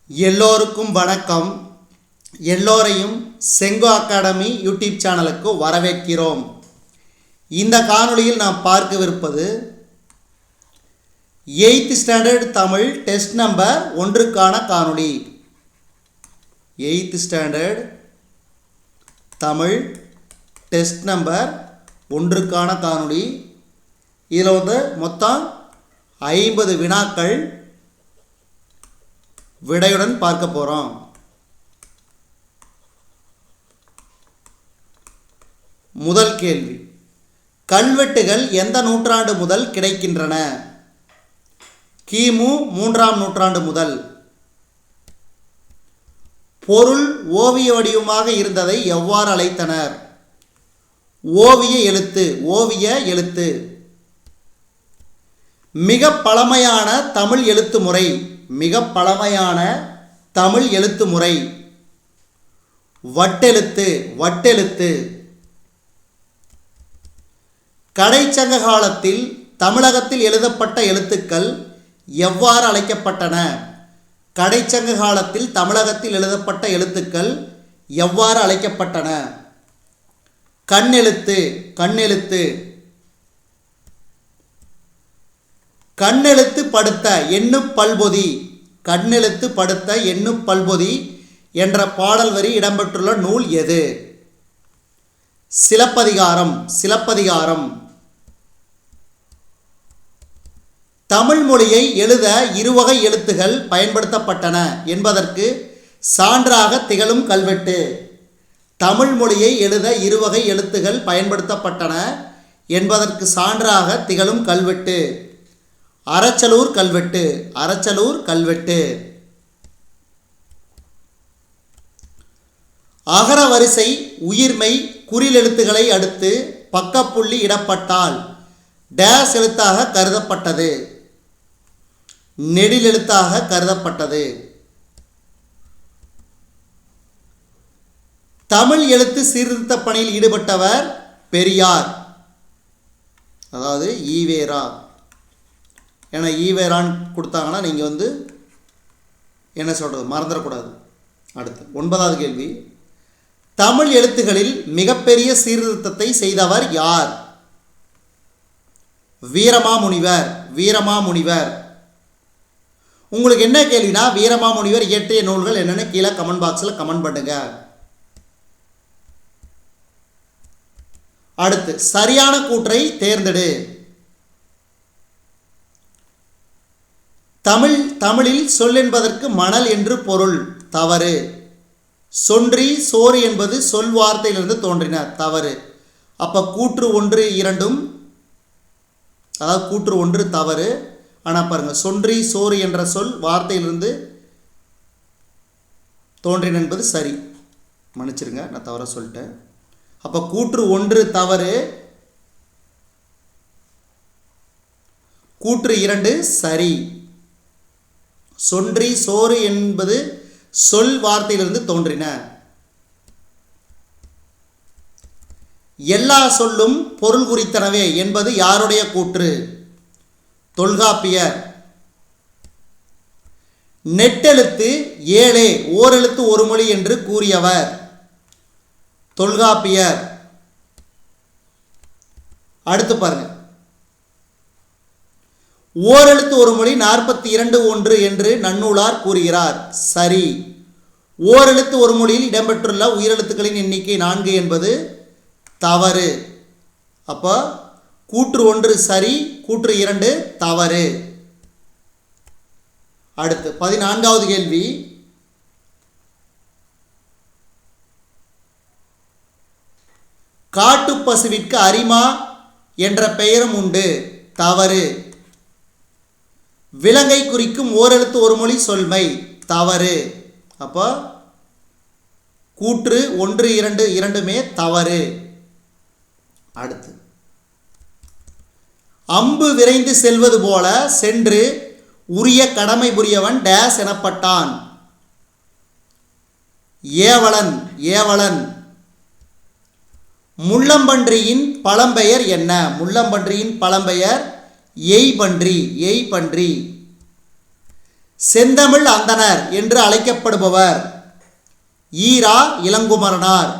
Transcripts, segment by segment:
எல்லோருக்கும் வணக்கம். எல்லோரையும் செங்கோ அகாடமி யூடியூப் சேனலுக்கு வரவேற்கிறோம். இந்த காணொளியில் நாம் பார்க்கவிருப்பது 8th standard Tamil test number 1க்கான காணொளி. 8th standard Tamil test number 1க்கான காணொளி. இதில் மொத்தம் 50 வினாக்கள் விடையுடன் பார்க்க போகிறோம். முதல் கேள்வி, கல்வெட்டுகள் எந்த நூற்றாண்டு முதல் கிடைக்கின்றன? கிமு 3ஆம் நூற்றாண்டு முதல். பொருள் ஓவிய வடிவமாக இருந்ததை எவ்வாறு அழைத்தனர்? ஓவிய எழுத்து. ஓவிய எழுத்து. மிக பழமையான தமிழ் எழுத்து முறை. மிக பழமையான தமிழ் எழுத்து முறை வட்டெழுத்து. வட்டெழுத்து. கடைச்சங்க காலத்தில் தமிழகத்தில் எழுதப்பட்ட எழுத்துக்கள் எவ்வாறு அழைக்கப்பட்டன? கடைச்சங்க காலத்தில் தமிழகத்தில் எழுதப்பட்ட எழுத்துக்கள் எவ்வாறு அழைக்கப்பட்டன? கண்ணெழுத்து. கண்ணெழுத்து. கண்ணெழுத்து படுத்த எண்ணு பல்பொதி. கண்ணெழுத்து படுத்த எண்ணு பல்பொதி என்ற பாடல் வரி இடம்பெற்றுள்ள நூல் எது? சிலப்பதிகாரம். சிலப்பதிகாரம். தமிழ் மொழியை எழுத இருவகை எழுத்துகள் பயன்படுத்தப்பட்டன என்பதற்கு சான்றாக திகழும் கல்வெட்டு. தமிழ் மொழியை எழுத இருவகை எழுத்துகள் பயன்படுத்தப்பட்டன என்பதற்கு சான்றாக திகழும் கல்வெட்டு அரச்சலூர் கல்வெட்டு. அரச்சலூர் கல்வெட்டு. அகர வரிசை உயிர்மை குறில் எழுத்துக்களை அடுத்து பக்கப்புள்ளி இடப்பட்டால் டேஸ் எழுத்தாக கருதப்பட்டது. நெடில் எழுத்தாக கருதப்பட்டது. தமிழ் எழுத்து சீர்திருத்த பணியில் ஈடுபட்டவர் பெரியார், அதாவது ஈவேரா. ஏன்னா ஈவேரான்னு கொடுத்தாங்கன்னா நீங்கள் என்ன சொல்கிறது மறந்துடக்கூடாது. அடுத்து 9வது கேள்வி, தமிழ் எழுத்துகளில் மிகப்பெரிய சீர்திருத்தத்தை செய்தவர் யார்? வீரமாமுனிவர். வீரமாமுனிவர். உங்களுக்கு என்ன கேள்வினா வீரமாமுனிவர் இயற்றிய நூல்கள் என்னென்னு கீழே கமெண்ட் பாக்ஸில் கமெண்ட் பண்ணுங்க. அடுத்து சரியான கூற்றை தேர்ந்தெடு. தமிழில் சொல் என்பதற்கு மணல் என்று பொருள். தவறு. சொன்றி சோறு என்பது சொல் வார்த்தையிலிருந்து தோன்றின. தவறு. அப்போ கூற்று 1 2 அதாவது கூற்று 1 தவறு. ஆனால் பாருங்கள், சொன்றி சோறு என்ற சொல் வார்த்தையிலிருந்து தோன்றின என்பது சரி. மன்னிச்சிருங்க, நான் தவற சொல்லிட்டேன். அப்போ கூற்று 1 தவறு, கூற்று 2 சரி. சொன்றி சோறு என்பது சொல் வார்த்தையிலிருந்து தோன்றின. எல்லா சொல்லும் பொருள் குறித்தனவே என்பது யாருடைய கூற்று? தொல்காப்பியர். நெட்டெழுத்து 7 ஓரெழுத்து ஒரு மொழி என்று கூறியவர் தொல்காப்பியர். அடுத்து பாருங்க, ஓரெழுத்து ஒரு மொழி 42 என்று நன்னூலார் கூறுகிறார். சரி. ஓரெழுத்து ஒரு மொழியில் இடம்பெற்றுள்ள உயிரெழுத்துக்களின் எண்ணிக்கை 4 என்பது தவறு. அப்போ கூற்று 1 சரி, கூற்று 2 தவறு. அடுத்து 14வது கேள்வி, காட்டுப்பசுவிற்கு அரிமா என்ற பெயரும் உண்டு. தவறு. விலங்கை குறிக்கும் ஓரெழுத்து ஒரு மொழி சொல்மை. தவறு. அப்போ கூற்று 1 2 இரண்டுமே தவறு. அடுத்து, அம்பு விரைந்து செல்வது போல சென்று உரிய கடமை புரியவன் டேஸ் எனப்பட்டான். ஏவலன். ஏவலன். முள்ளம்பன்றியின் பழம்பெயர் என்ன? முள்ளம்பன்றியின் பழம்பெயர் எய்பன்றி. எய்பன்றி. செந்தமிழ் அந்தணர் என்று அழைக்கப்படுபவர் ஈரா இளங்குமரனார்.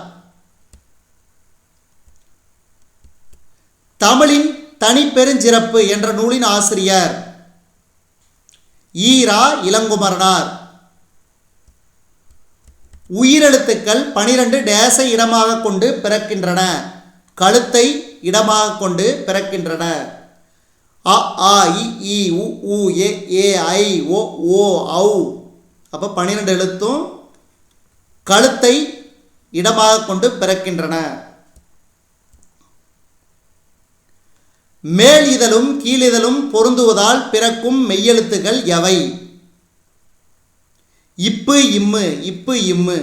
தமிழின் தனிப்பெருஞ்சிறப்பு என்ற நூலின் ஆசிரியர் ஈரா இளங்குமரனார். உயிரெழுத்துக்கள் 12 டேஸை இடமாக கொண்டு பிறக்கின்றன, கழுத்தை இடமாக கொண்டு பிறக்கின்றன. அ ஆ இ ஈ உ ஊ ஏ ஏ ஐ ஓ ஓ ஔ. அப்போ 12 எழுத்தும் கழுத்தை இடமாக கொண்டு பிறக்கின்றன. மேல் இதழும் கீழிதழும் பொருந்துவதால் பிறக்கும் மெய்யெழுத்துக்கள் எவை? இப்பு இம்மு, இப்பு இம்மு.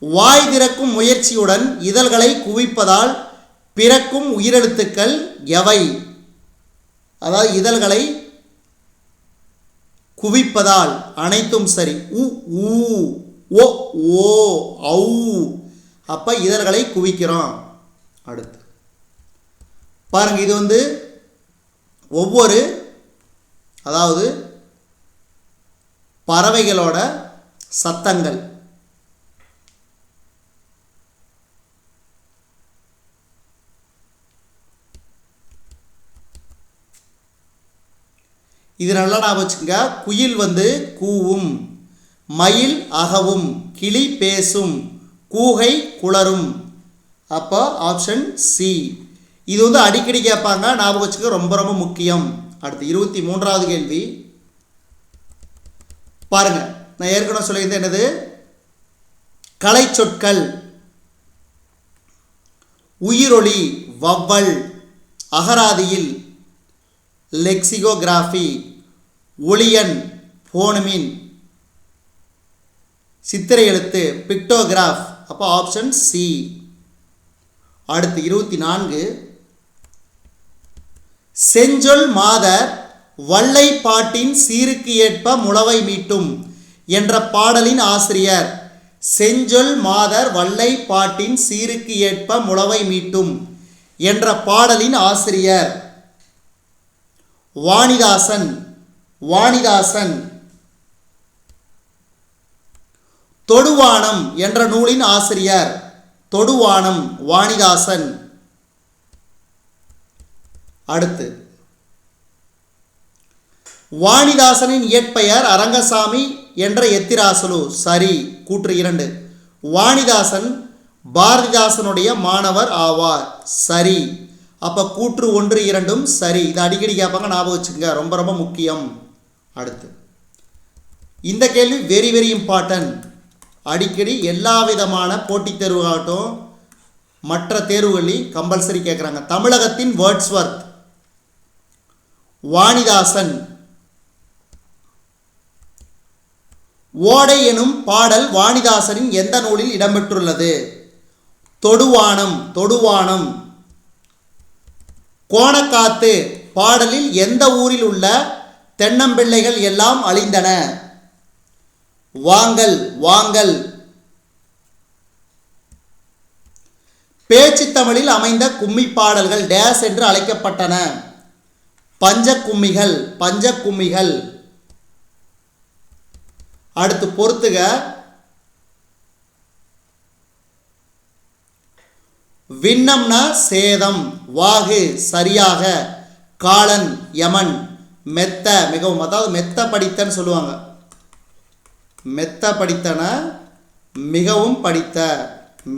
வாய் திறக்கும் முயற்சியுடன் இதழ்களை குவிப்பதால் பிறக்கும் உயிரெழுத்துக்கள் எவை? அதாவது இதழ்களை குவிப்பதால் அனைத்தும் சரி. உ ஊ ஓ ஓ ஔ. அப்ப இதழ்களை குவிக்கிறோம். அடுத்து பாருங்க, இது ஒவ்வொரு அதாவது பறவைகளோட சத்தங்கள். இது நல்லா ஞாபகம் வச்சுங்க. குயில் கூவும், மயில் அகவும், கிளி பேசும், கூகை குளரும். அப்போ ஆப்ஷன் சி. இது அடிக்கடி கேட்பாங்க, ஞாபகம் வச்சுக்க, ரொம்ப ரொம்ப முக்கியம். அடுத்து 23வது கேள்வி பாருங்க. நான் ஏற்கனவே சொல்லியிருந்தேன், என்னது? கலை சொற்கள். உயிரொலி, வவ்வல், அகராதியில், லெக்சிகோகிராஃபி, ஒளியன், போனமின், சித்திரை எழுத்து, பிக்டோகிராஃப். அப்போ ஆப்ஷன் சி. அடுத்து 24. செஞ்சொல் மாதர் வள்ளை பாட்டின் சீருக்கு ஏற்ப முளவை மீட்டும் என்ற பாடலின் ஆசிரியர். செஞ்சொல் மாதர் வள்ளை பாட்டின் சீருக்கு ஏற்ப முளவை மீட்டும் என்ற பாடலின் ஆசிரியர் வாணிதாசன். வாணிதாசன். தொடுவானம் என்ற நூலின் ஆசிரியர் தொடுவானம், வாணிதாசன். அடுத்து வாணிதாசனின் இயற்பெயர் அரங்கசாமி என்ற எத்திராசலு. சரி. கூற்று 2. வாணிதாசன் பாரதிதாசனுடைய மாணவர் ஆவார். சரி. அப்போ கூற்று 1, 2ம் சரி. இது அடிக்கடி கேட்பாங்க, ஞாபகம் வச்சுக்கோங்க, ரொம்ப ரொம்ப முக்கியம். அடுத்து இந்த கேள்வி வெரி வெரி இம்பார்ட்டன்ட். அடிக்கடி எல்லா விதமான போட்டித் தேர்வுகாட்டும் மற்ற தேர்வுகளில் கம்பல்சரி கேட்குறாங்க. தமிழகத்தின் வேர்ட்ஸ்வர்த் வாணிதாசன். ஓடை எனும் பாடல் வாணிதாசனின் எந்த நூலில் இடம்பெற்றுள்ளது? தொடுவானம். தொடுவானம். கோணக்காத்து பாடலில் எந்த ஊரில் உள்ள தென்னம்பிள்ளைகள் எல்லாம் அழிந்தன? வாங்கல். வாங்கல். பேச்சு தமிழில் அமைந்த கும்மி பாடல்கள் டேஸ் என்று அழைக்கப்பட்டன? பஞ்ச கும்மிகள். பஞ்ச கும்மிகள். அடுத்து பொறுத்துக. விண்ணம்னா சேதம், வாகு சரியாக, காலன் யமன், மெத்த மிகவும், அதாவது மெத்த படித்தன்னு சொல்லுவாங்க. மெத்த படித்தன மிகவும் படித்த,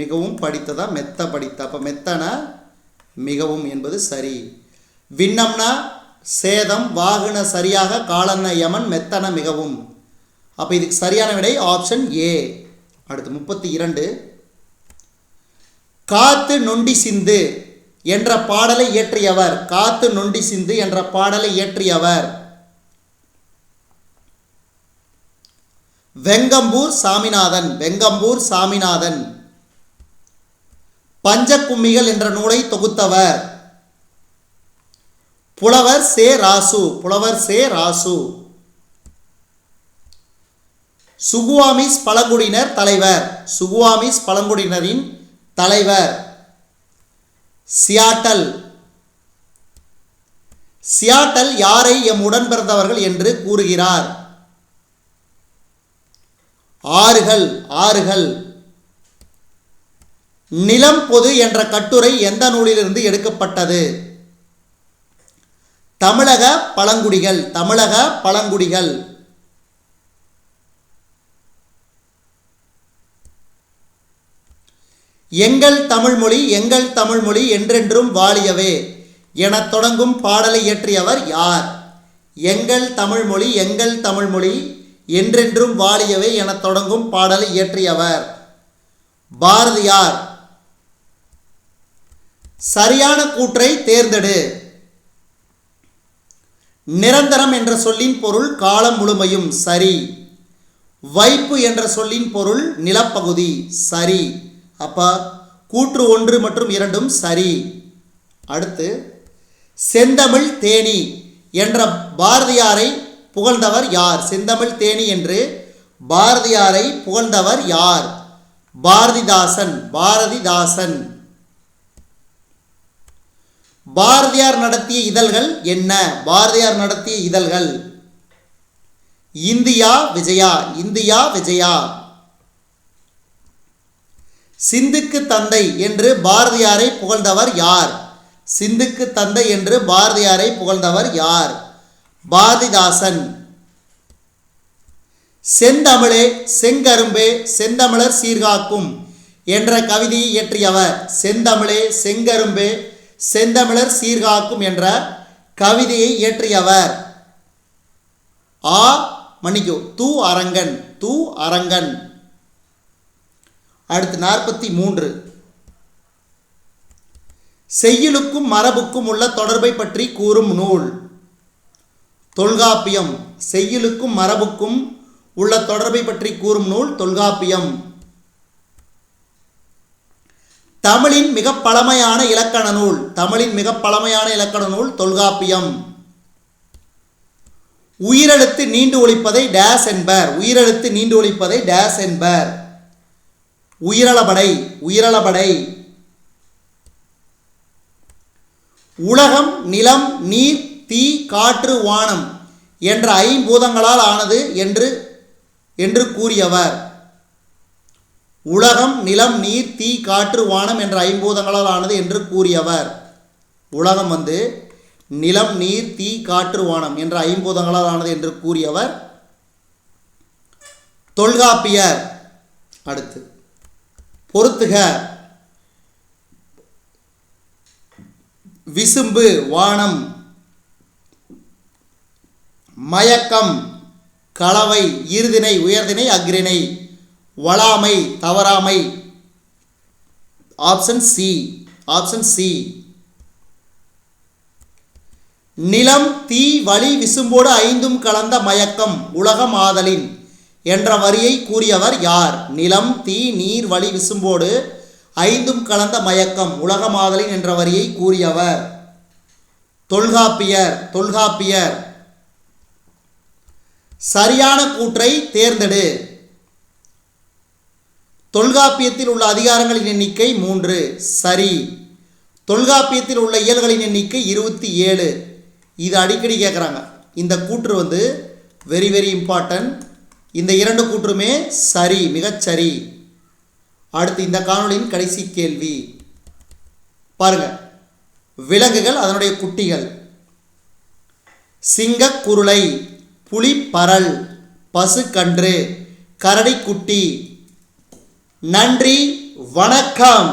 மிகவும் படித்ததா மெத்த படித்த. அப்போ மெத்தன மிகவும் என்பது சரி. விண்ணம்னா சேதம், வாகுன சரியாக, காலன யமன், மெத்தன மிகவும். அப்போ இதுக்கு சரியான விடை ஆப்ஷன் ஏ. அடுத்து 32. காத்து நொண்டி சிந்து என்ற பாடலை இயற்றியவர். காத்து நொண்டி சிந்து என்ற பாடலை இயற்றியவர் வெங்கம்பூர் சாமிநாதன். வெங்கம்பூர் சாமிநாதன். பஞ்ச கும்மிகள் என்ற நூலை தொகுத்தவர் புலவர் சே ராசு. புலவர் சே ராசு. சுகுவாமிஸ் பழங்குடியினர் தலைவர். சுகுவாமிஸ் பழங்குடியினரின் தலைவர் சியாட்டல். சியாட்டல் யாரை எம் உடன் பிறந்தவர்கள் என்று கூறுகிறார்? ஆறுகள் ஆறுகள். நிலம் பொது என்ற கட்டுரை எந்த நூலிலிருந்து எடுக்கப்பட்டது? தமிழக பழங்குடிகள். தமிழக பழங்குடிகள். எங்கள் தமிழ்மொழி எங்கள் தமிழ்மொழி என்றென்றும் வாழியவே எனத் தொடங்கும் பாடலை இயற்றியவர் யார்? எங்கள் தமிழ்மொழி எங்கள் தமிழ்மொழி என்றென்றும் வாழியவே எனத் தொடங்கும் பாடலை இயற்றியவர் பாரதியார். சரியான கூற்றை தேர்ந்தெடு. நிரந்தரம் என்ற சொல்லின் பொருள் காலம் முழுமையும். சரி. வைப்பு என்ற சொல்லின் பொருள் நிலப்பகுதி. சரி. அப்ப கூற்று 1 மற்றும் 2 சரி. அடுத்து, செந்தமிழ் தேனி என்ற பாரதியாரை புகழ்ந்தவர் யார்? செந்தமிழ் தேனி என்று பாரதியாரை புகழ்ந்தவர் யார்? பாரதிதாசன். பாரதிதாசன். பாரதியார் நடத்திய இதழ்கள் என்ன? பாரதியார் நடத்திய இதழ்கள் இந்தியா விஜயா. இந்தியா விஜயா. சிந்துக்கு தந்தை என்று பாரதியாரை புகழ்ந்தவர் யார்? சிந்துக்கு தந்தை என்று பாரதியாரை புகழ்ந்தவர் யார்? பாரதிதாசன். செந்தமிழே செங்கரும்பே செந்தமிழர் சீர்காக்கும் என்ற கவிதையை இயற்றியவர்? செந்தமிழே செங்கரும்பே செந்தமிழர் சீர்காக்கும் என்ற கவிதையை இயற்றியவர் து அரங்கன். து அரங்கன். அடுத்து 43. செய்யுளுக்கும் மரபுக்கும் உள்ள தொடர்பை பற்றி கூறும் நூல்? தொல்காப்பியம். செய்யுளுக்கும் மரபுக்கும் உள்ள தொடர்பை பற்றி கூறும் நூல் தொல்காப்பியம். தமிழின் மிக பழமையான இலக்கண நூல்? தமிழின் மிக பழமையான இலக்கண நூல் தொல்காப்பியம். உயிரெழுத்து நீண்டு ஒலிப்பதை டேஸ் என்பர்? உயிரெழுத்து நீண்டு ஒலிப்பதை டேஸ் என்பர்? உயிரளபடை. உயிரளபடை. உலகம் நிலம் நீர் தீ காற்று வானம் என்ற ஐம்பூதங்களால் ஆனது என்று கூறியவர்? உலகம் நிலம் நீர் தீ காற்று வானம் என்ற ஐம்பூதங்களால் ஆனது என்று கூறியவர்? உலகம் நிலம் நீர் தீ காற்று வானம் என்ற ஐம்பூதங்களால் ஆனது என்று கூறியவர் தொல்காப்பியர். அடுத்து, பொறுத்துக. விசும்பு வானம். மயக்கம் களவை ஈர்திணை உயர்திணை அஃறிணை. வளாமை தவறாமை. Option C. Option C. நிலம் தீ வளி விசும்போடு ஐந்தும் கலந்த மயக்கம் உலகம் ஆதலின் என்ற வரியை கூறியவர் யார்? நிலம் தீ நீர் வளி விசும்போடு ஐந்தும் கலந்த மயக்கம் உலகமாதலின் என்ற வரியை கூறியவர் தொல்காப்பியர். தொல்காப்பியர். சரியான கூற்றை தேர்ந்தெடு. தொல்காப்பியத்தில் உள்ள அதிகாரங்களின் எண்ணிக்கை 3. சரி. தொல்காப்பியத்தில் உள்ள இயல்களின் எண்ணிக்கை 27. இது அடிக்கடி கேட்குறாங்க. இந்த கூற்று வெரி வெரி இம்பார்ட்டன்ட். இந்த 2 கூற்றுமே சரி, மிகச்சரி. அடுத்து இந்த காணொளியின் கடைசி கேள்வி பாருங்க. விலங்குகள் அதனுடைய குட்டிகள்: சிங்கக்குருளை, புலிப்பரல், பசுக்கன்று, கரடிக்குட்டி. நன்றி, வணக்கம்.